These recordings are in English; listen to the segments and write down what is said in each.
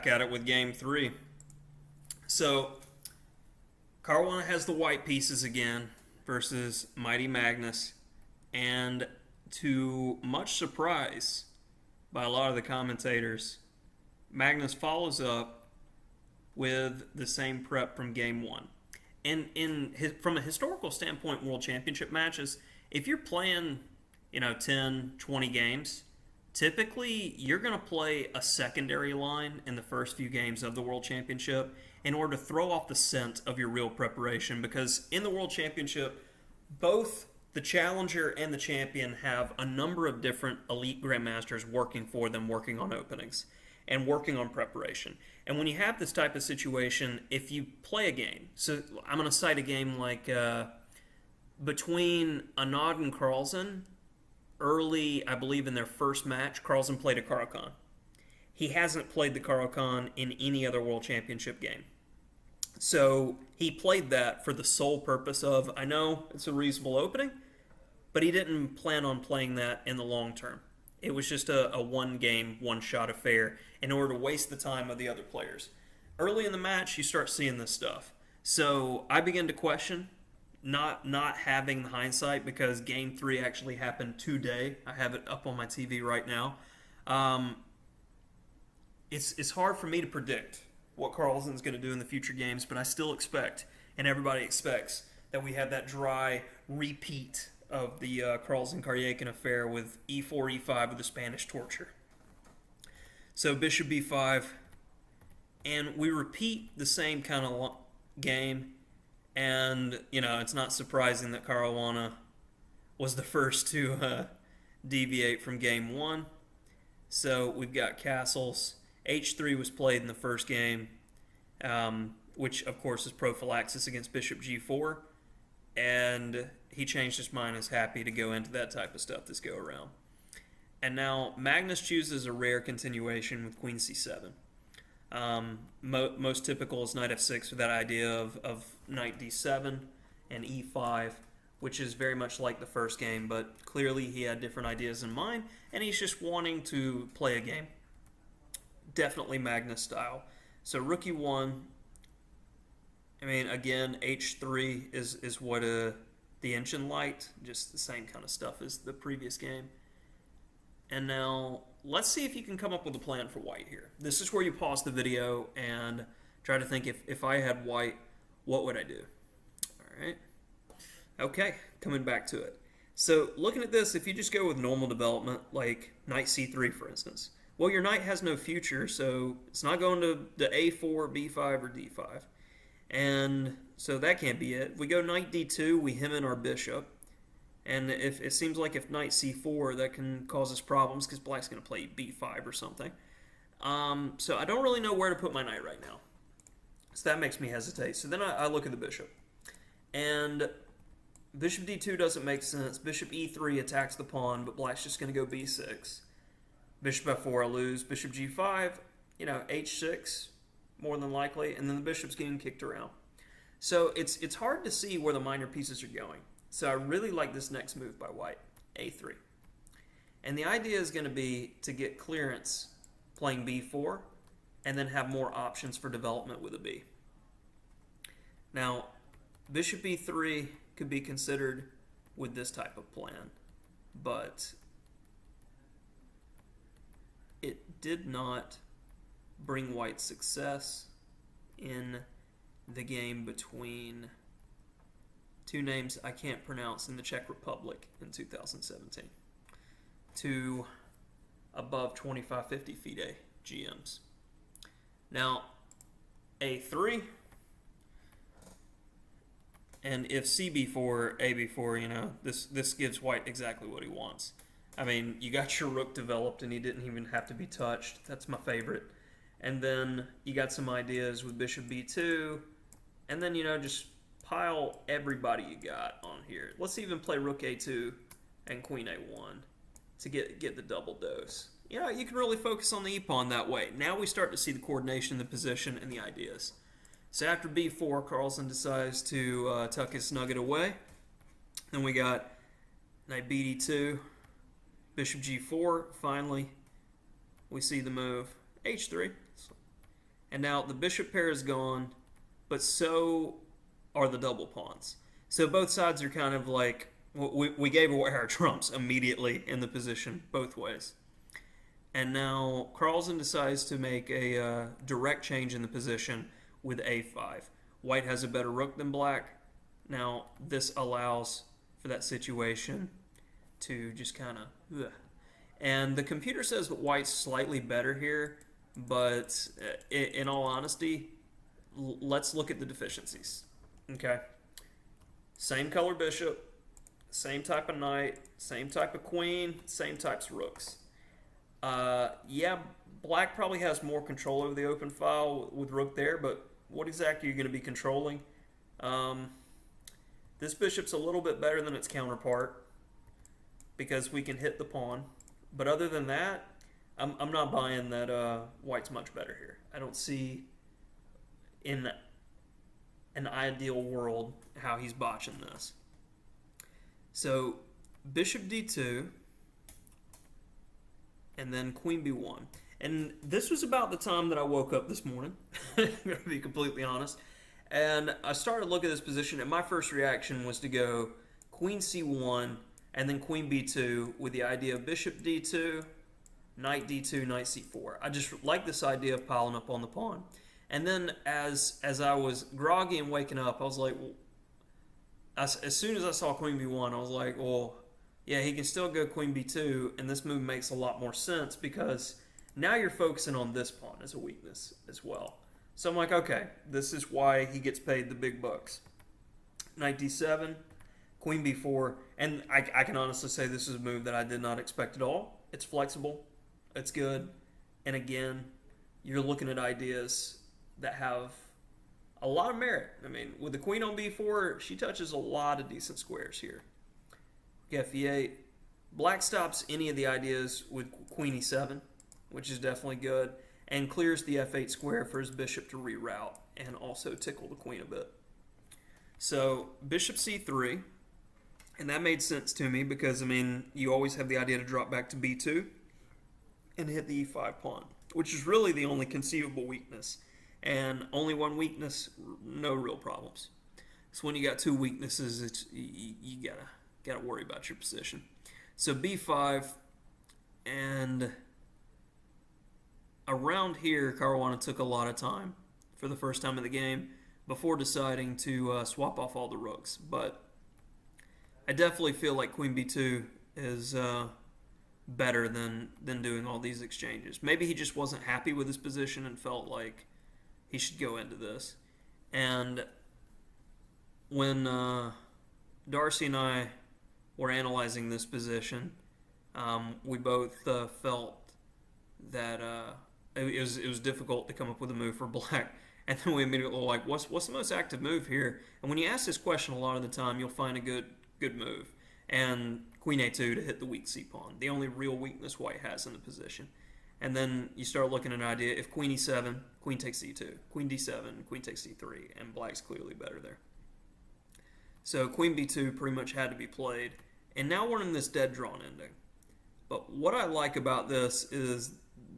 at it with game 3. So, Caruana has the white pieces again versus Mighty Magnus. And to much surprise by a lot of the commentators, Magnus follows up with the same prep from game 1. And from a historical standpoint, World Championship matches, if you're playing, 10, 20 games, typically you're going to play a secondary line in the first few games of the World Championship in order to throw off the scent of your real preparation, because in the World Championship, both the challenger and the champion have a number of different elite grandmasters working for them, working on openings and working on preparation. And when you have this type of situation, if you play a game, so I'm going to cite a game like between Anand and Carlsen, early, I believe in their first match, Carlsen played a Caro-Kann. He hasn't played the Caro-Kann in any other World Championship game. So he played that for the sole purpose of, I know it's a reasonable opening, but he didn't plan on playing that in the long term. It was just a one-game, one-shot affair in order to waste the time of the other players. Early in the match, you start seeing this stuff. So I begin to question not having the hindsight, because Game 3 actually happened today. I have it up on my TV right now. It's hard for me to predict what Carlsen's going to do in the future games, but I still expect, and everybody expects, that we have that dry repeat of the Carlsen-Karjakin affair with e4, e5 with the Spanish torture. So bishop b5, and we repeat the same kind of game, and, it's not surprising that Caruana was the first to deviate from game 1. So we've got castles. h3 was played in the first game, which, of course, is prophylaxis against bishop g4, and he changed his mind and is happy to go into that type of stuff this go around. And now Magnus chooses a rare continuation with queen c7. Most typical is knight f6 with that idea of knight d7 and e5, which is very much like the first game, but clearly he had different ideas in mind, and he's just wanting to play a game. Definitely Magnus style. So rook e1, again, h3 is what the ancient light, just the same kind of stuff as the previous game. And now, let's see if you can come up with a plan for white here. This is where you pause the video and try to think, if I had white, what would I do? All right. Okay, coming back to it. So looking at this, if you just go with normal development, like knight c3, for instance, well, your knight has no future, so it's not going to the a4, b5, or d5. And so that can't be it. We go knight d2, we hem in our bishop. And if it seems like if knight c4, that can cause us problems because black's going to play b5 or something. So I don't really know where to put my knight right now. So that makes me hesitate. So then I look at the bishop. And bishop d2 doesn't make sense. Bishop e3 attacks the pawn, but black's just going to go b6. Bishop f4, I lose. Bishop g5, h6, more than likely. And then the bishop's getting kicked around. So it's hard to see where the minor pieces are going. So I really like this next move by white, a3. And the idea is going to be to get clearance playing b4 and then have more options for development with a b. Now, bishop e3 could be considered with this type of plan, but it did not bring white success in the game between two names I can't pronounce in the Czech Republic in 2017. Two above 2550 FIDE GMs. Now, a3, and if cb4, ab4, this gives white exactly what he wants. You got your rook developed and he didn't even have to be touched. That's my favorite. And then you got some ideas with bishop b2, and then, just pile everybody you got on here. Let's even play rook a2 and queen a1 to get the double dose. You can really focus on the e-pawn that way. Now we start to see the coordination, the position, and the ideas. So after b4, Carlsen decides to tuck his nugget away. Then we got knight bd2, bishop g4. Finally, we see the move h3. And now the bishop pair is gone, but so are the double pawns. So both sides are kind of like, we gave away our trumps immediately in the position, both ways. And now Carlsen decides to make a direct change in the position with a5. White has a better rook than black. Now this allows for that situation to just kind of... And the computer says that white's slightly better here, but in all honesty, let's look at the deficiencies. Okay? Same color bishop, same type of knight, same type of queen, same types of rooks. Yeah, black probably has more control over the open file with rook there, but what exactly are you going to be controlling? This bishop's a little bit better than its counterpart because we can hit the pawn. But other than that, I'm not buying that white's much better here. I don't see in an ideal world how he's botching this. So bishop d2 and then queen b1. And this was about the time that I woke up this morning, to be completely honest. And I started looking at this position, and my first reaction was to go queen c1 and then queen b2 with the idea of bishop d2, knight d2, knight c4. I just like this idea of piling up on the pawn. And then as I was groggy and waking up, I was like, well, as soon as I saw queen b1, I was like, well, yeah, he can still go queen b2, and this move makes a lot more sense because now you're focusing on this pawn as a weakness as well. So I'm like, okay, this is why he gets paid the big bucks. Knight d7, queen b4, and I can honestly say this is a move that I did not expect at all. It's flexible, it's good, and again, you're looking at ideas that have a lot of merit. I mean, with the queen on b4, she touches a lot of decent squares here. F8. Black stops any of the ideas with queen e7, which is definitely good, and clears the f8 square for his bishop to reroute and also tickle the queen a bit. So bishop c3, and that made sense to me because, I mean, you always have the idea to drop back to b2 and hit the e5 pawn, which is really the only conceivable weakness. And only one weakness, no real problems. So when you got two weaknesses, it's you gotta worry about your position. So b5, and around here, Caruana took a lot of time for the first time in the game before deciding to swap off all the rooks. But I definitely feel like queen b2 is better than doing all these exchanges. Maybe he just wasn't happy with his position and felt like he should go into this. And when Darcy and I were analyzing this position, we both felt that it was difficult to come up with a move for black. And then we immediately were like, what's the most active move here? And when you ask this question a lot of the time, you'll find a good move. And queen a2 to hit the weak c-pawn, the only real weakness white has in the position. And then you start looking at an idea, if queen e7, queen takes c2, queen d7, queen takes c3, and black's clearly better there. So queen b2 pretty much had to be played. And now we're in this dead drawn ending. But what I like about this is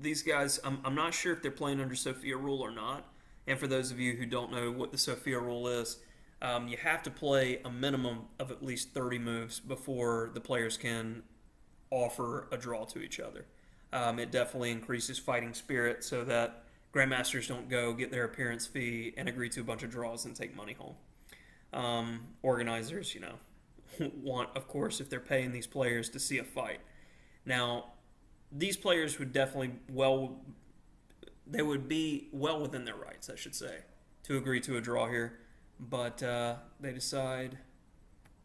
these guys, I'm not sure if they're playing under Sophia rule or not. And for those of you who don't know what the Sophia rule is, you have to play a minimum of at least 30 moves before the players can offer a draw to each other. It definitely increases fighting spirit so that grandmasters don't go get their appearance fee and agree to a bunch of draws and take money home. Organizers, want, of course, if they're paying these players to see a fight. Now, these players would definitely they would be well within their rights, I should say, to agree to a draw here. But they decide,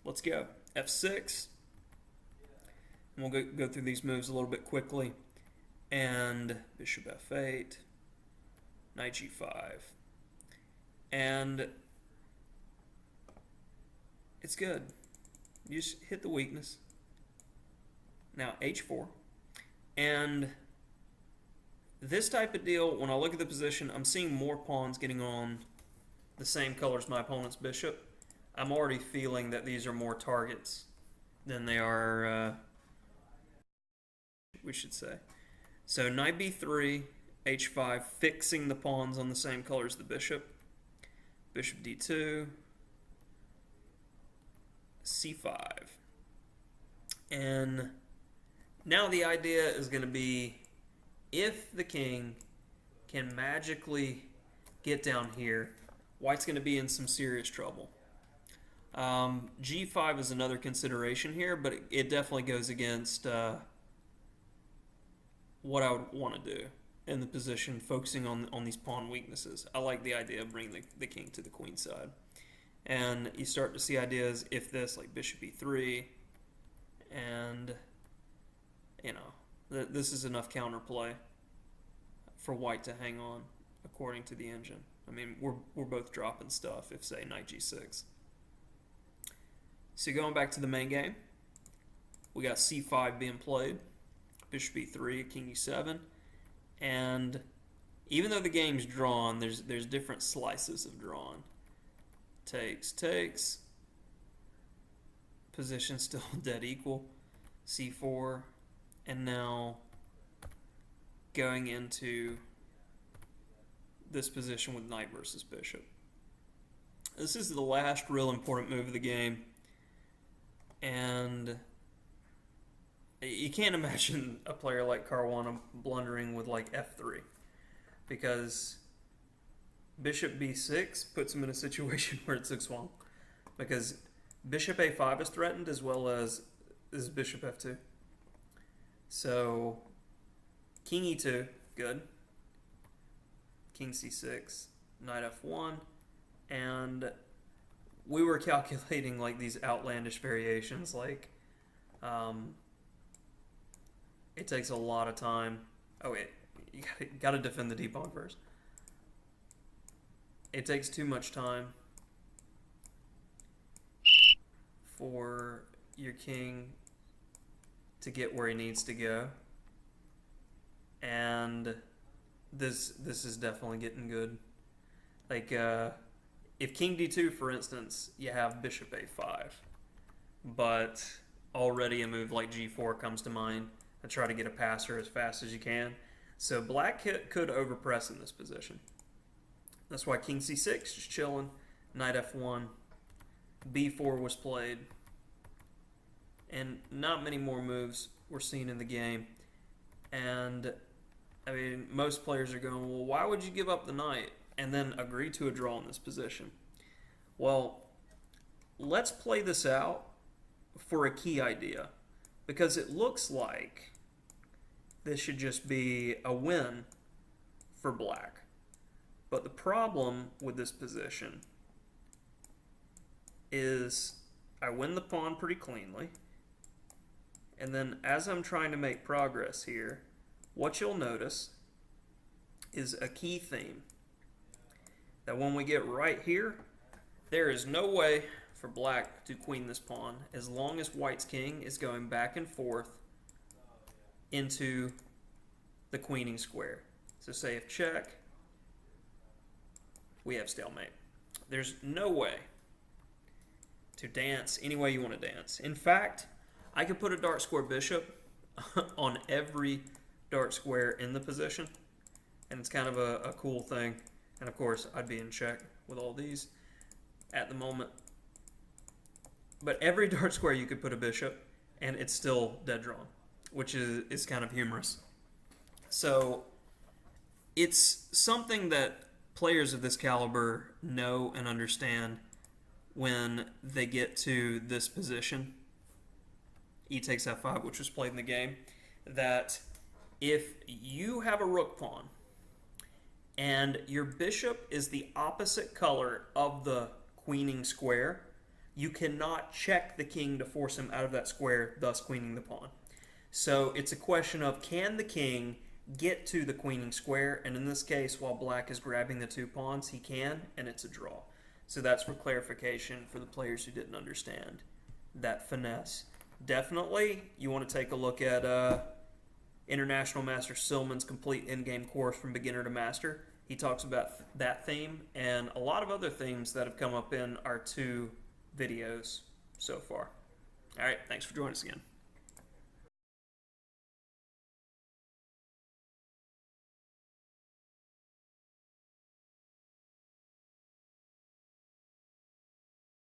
let's go. f6. And we'll go through these moves a little bit quickly. And bishop f8, knight g5. And it's good. You just hit the weakness. Now h4. And this type of deal, when I look at the position, I'm seeing more pawns getting on the same color as my opponent's bishop. I'm already feeling that these are more targets than they are, we should say. So knight b3, h5, fixing the pawns on the same color as the bishop. Bishop d2, c5. And now the idea is going to be, if the king can magically get down here, white's going to be in some serious trouble. G5 is another consideration here, but it definitely goes against what I would want to do in the position, focusing on these pawn weaknesses. I like the idea of bringing the king to the queen side. And you start to see ideas, if this, like bishop e3, and, you know, this is enough counterplay for white to hang on, according to the engine. I mean, we're both dropping stuff if, say, knight g6. So going back to the main game, we got c5 being played, bishop e3, king e7, and even though the game's drawn, there's different slices of drawn. Takes, position still dead equal, c4, and now going into this position with knight versus bishop. This is the last real important move of the game, and you can't imagine a player like Caruana blundering with like f3, because bishop b6 puts him in a situation where it's 6-1, because bishop a5 is threatened, as well as bishop f2. So king e2, good. King c6, knight f1, and we were calculating like these outlandish variations, like it takes a lot of time. Oh wait, you gotta defend the d pawn first. It takes too much time for your king to get where he needs to go, and this is definitely getting good. Like if king d2, for instance, you have bishop a5, but already a move like g4 comes to mind and try to get a passer as fast as you can. So black could overpress in this position. That's why king c6 just chilling, knight f1, b4 was played, and not many more moves were seen in the game. And I mean, most players are going, well, why would you give up the knight and then agree to a draw in this position? Well, let's play this out for a key idea, because it looks like this should just be a win for black. But the problem with this position is I win the pawn pretty cleanly, and then as I'm trying to make progress here, what you'll notice is a key theme, that when we get right here, there is no way for black to queen this pawn as long as white's king is going back and forth into the queening square. So say if check, we have stalemate. There's no way to dance any way you want to dance. In fact, I could put a dark square bishop on every dark square in the position, and it's kind of a cool thing. And of course, I'd be in check with all these at the moment. But every dark square you could put a bishop, and it's still dead drawn, which is kind of humorous. So it's something that players of this caliber know and understand when they get to this position, e takes f5, which was played in the game, that if you have a rook pawn and your bishop is the opposite color of the queening square, you cannot check the king to force him out of that square, thus queening the pawn. So it's a question of, can the king get to the queening square? And in this case, while black is grabbing the two pawns, he can, and it's a draw. So that's for clarification for the players who didn't understand that finesse. Definitely, you want to take a look at International Master Silman's complete in-game course from beginner to master. He talks about that theme and a lot of other themes that have come up in our 2 videos so far. All right, thanks for joining us again.